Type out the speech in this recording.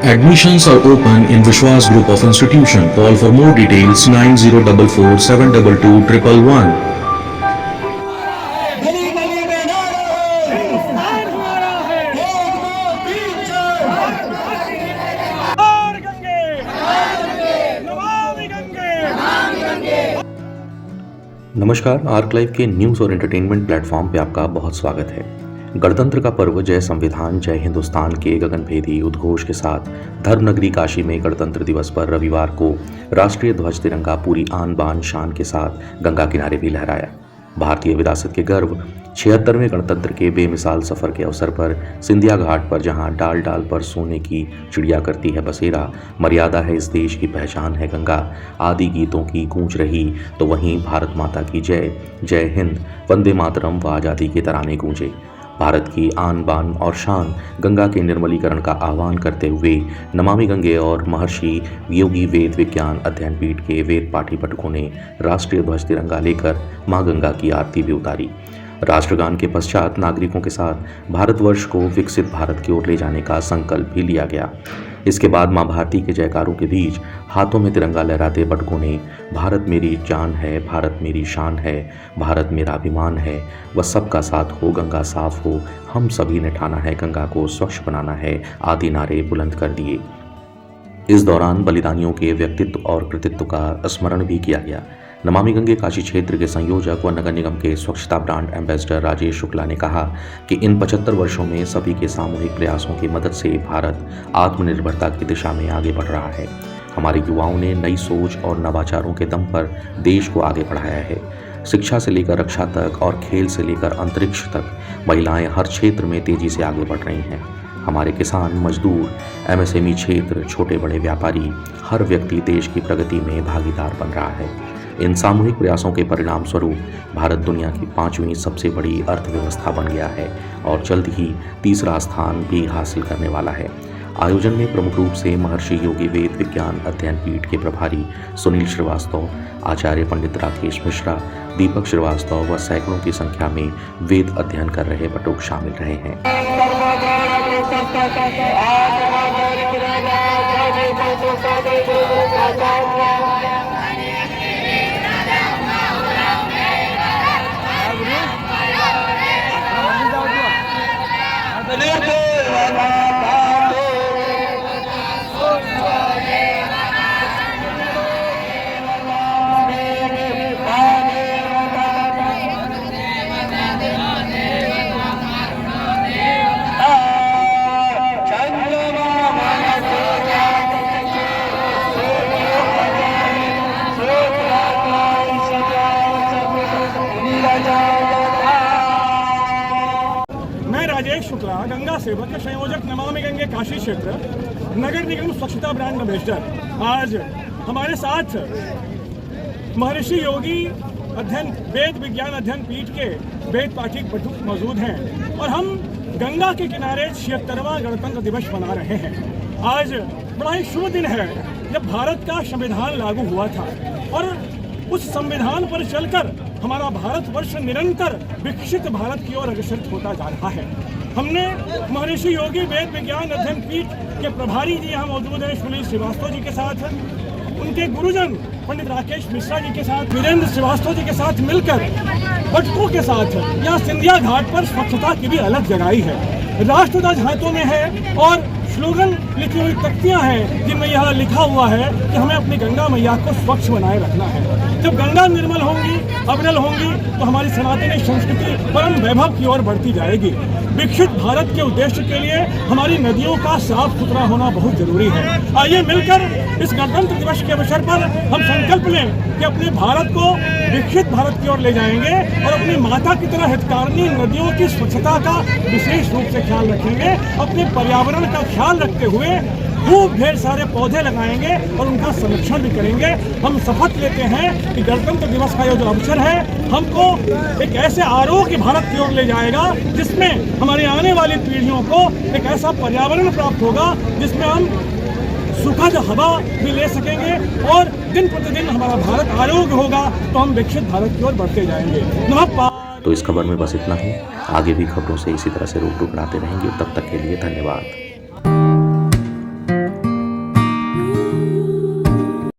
Admissions are open in Vishwas Group of Institution. Call for more details 9044 722 111. गली गली में नारा है, हिंदुस्तान हमारा है, एक दो तीन चार, हर गंगे, नमामि गंगे। नमस्कार, आर्क लाइव के न्यूज़ और एंटरटेनमेंट प्लेटफॉर्म पे आपका बहुत स्वागत है। गणतंत्र का पर्व जय संविधान जय हिंदुस्तान के गगनभेदी उद्घोष के साथ धर्मनगरी काशी में गणतंत्र दिवस पर रविवार को राष्ट्रीय ध्वज तिरंगा पूरी आन बान शान के साथ गंगा किनारे भी लहराया। भारतीय विरासत के गर्व 76वें गणतंत्र के बेमिसाल सफर के अवसर पर सिंधिया घाट पर जहां डाल डाल पर सोने की चिड़िया करती है बसेरा, मर्यादा है इस देश की पहचान है गंगा आदि गीतों की गूंज रही, तो वहीं भारत माता की जय, जय हिंद, वंदे मातरम व आज़ादी के तराने गूंजे। भारत की आन बान और शान गंगा के निर्मलीकरण का आह्वान करते हुए नमामि गंगे और महर्षि योगी वेद विज्ञान अध्ययन पीठ के वेद पाठी पटकों ने राष्ट्रीय ध्वज तिरंगा लेकर मां गंगा की आरती भी उतारी। राष्ट्रगान के पश्चात नागरिकों के साथ भारतवर्ष को विकसित भारत की ओर ले जाने का संकल्प भी लिया गया। इसके बाद मां भारती के जयकारों के बीच हाथों में तिरंगा लहराते पटकों ने भारत मेरी जान है, भारत मेरी शान है, भारत मेरा अभिमान है, वह सबका साथ हो, गंगा साफ हो, हम सभी ने ठाना है गंगा को स्वच्छ बनाना है आदि नारे बुलंद कर दिए। इस दौरान बलिदानियों के व्यक्तित्व और कृतित्व का स्मरण भी किया गया। नमामि गंगे काशी क्षेत्र के संयोजक व नगर निगम के स्वच्छता ब्रांड एम्बेसडर राजेश शुक्ला ने कहा कि इन 75 वर्षों में सभी के सामूहिक प्रयासों की मदद से भारत आत्मनिर्भरता की दिशा में आगे बढ़ रहा है। हमारे युवाओं ने नई सोच और नवाचारों के दम पर देश को आगे बढ़ाया है। शिक्षा से लेकर रक्षा तक और खेल से लेकर अंतरिक्ष तक महिलाएं हर क्षेत्र में तेजी से आगे बढ़ रही हैं। हमारे किसान, मजदूर, एमएसएमई क्षेत्र, छोटे बड़े व्यापारी, हर व्यक्ति देश की प्रगति में भागीदार बन रहा है। इन सामूहिक प्रयासों के परिणाम स्वरूप भारत दुनिया की 5वीं सबसे बड़ी अर्थव्यवस्था बन गया है और जल्द ही तीसरा स्थान भी हासिल करने वाला है। आयोजन में प्रमुख रूप से महर्षि योगी वेद विज्ञान अध्ययन पीठ के प्रभारी सुनील श्रीवास्तव, आचार्य पंडित राकेश मिश्रा, दीपक श्रीवास्तव व सैकड़ों की संख्या में वेद अध्ययन कर रहे बटुक शामिल रहे हैं। मैं राजेश शुक्ला, गंगा सेवक संयोजक नमामि गंगे काशी क्षेत्र, नगर निगम स्वच्छता ब्रांड एम्बेसडर। आज हमारे साथ महर्षि योगी अध्ययन वेद विज्ञान अध्ययन पीठ के वेद पाठी पटुक मौजूद हैं और हम गंगा के किनारे 76वां गणतंत्र दिवस मना रहे हैं। आज बड़ा ही शुभ दिन है जब भारत का संविधान लागू हुआ था और उस संविधान पर चलकर हमारा भारतवर्ष निरंतर विकसित भारत की ओर अग्रसर होता जा रहा है। हमने महर्षि योगी वेद विज्ञान अध्ययन पीठ के प्रभारी जी यहाँ मौजूद हैं सुनील श्रीवास्तव जी के साथ, उनके गुरुजन पंडित राकेश मिश्रा जी के साथ, वीरेंद्र श्रीवास्तव जी के साथ मिलकर बटकों के साथ यहाँ सिंधिया घाट पर स्वच्छता की भी अलग जगाई है। राष्ट्रध्वज हाथों में है और स्लोगन लिखी हुई तख्तियां हैं जिनमें यह लिखा हुआ है कि हमें अपनी गंगा मैया को स्वच्छ बनाए रखना है। जब गंगा निर्मल होंगी, अविरल होंगी, तो हमारी सनातनी संस्कृति परम वैभव की ओर बढ़ती जाएगी। विकसित भारत के उद्देश्य के लिए हमारी नदियों का साफ सुथरा होना बहुत जरूरी है। आइए मिलकर इस गणतंत्र दिवस के अवसर पर हम संकल्प लें कि अपने भारत को विकसित भारत की ओर ले जाएंगे और अपनी माता की तरह हितकारिणी नदियों की स्वच्छता का विशेष रूप से ख्याल रखेंगे। अपने पर्यावरण का ख्याल रखते हुए खूब ढेर सारे पौधे लगाएंगे और उनका संरक्षण भी करेंगे। हम शपथ लेते हैं कि गणतंत्र दिवस का जो अवसर है हमको एक ऐसे आरोग्य भारत की ओर ले जाएगा जिसमें हमारी आने वाली पीढ़ियों को एक ऐसा पर्यावरण प्राप्त होगा जिसमें हम सुखद हवा भी ले सकेंगे और दिन प्रतिदिन हमारा भारत आरोग्य होगा तो हम विकसित भारत की ओर बढ़ते जाएंगे। तो इस खबर में बस इतना ही। आगे भी खबरों से इसी तरह से रूबरू कराते रहेंगे। तब तक के लिए धन्यवाद।